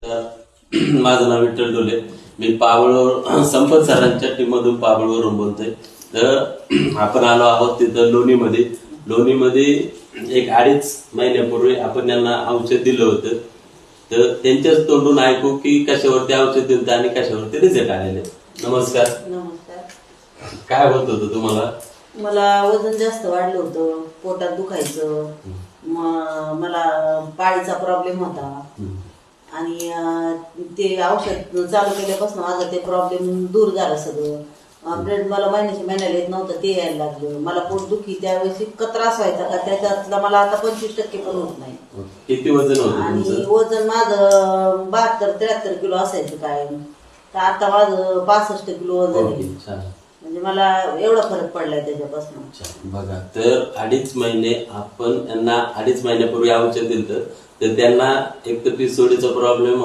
माझं नाव विठ्ठल डोले. मी पाबळवर संपत सरांच्या टीम मधून पाबळवरून बोलतोय. तर आपण आलो आहोत तिथं लोणीमध्ये एक 2.5 महिन्यापूर्वी आपण यांना औषध दिलं होतं. तर त्यांच्याच तोंडून ऐकू की कशावरती औषध दिलं आणि कशावरती रिझल्ट आलेले. नमस्कार. नमस्कार. काय होत होतं तुम्हाला? मला वजन जास्त वाढलं होतं, पोटात दुखायचं, मला पाळीचा प्रॉब्लेम होता आणि ते औषध चालू केल्यापासून माझा ते प्रॉब्लेम दूर झाला सगळं. ब्लड मला महिन्याला येत नव्हतं, ते यायला लागलं. मला पोट दुखी त्यावेळेस इतका त्रास व्हायचा का त्याच्यातला मला आता 25% पण होत नाही. किती वजन होतं आणि तुमचं? वजन माझं 72-73 किलो असायचं कायम, तर आता माझं 65 किलो वजन आहे. छान. म्हणजे मला एवढा फरक पडलाय त्याच्यापासून. बघा, तर 2.5 महिने आपण यांना 2.5 महिन्यापूर्वी औषध दिलं तर त्यांना एक तर पिसोडीचा प्रॉब्लेम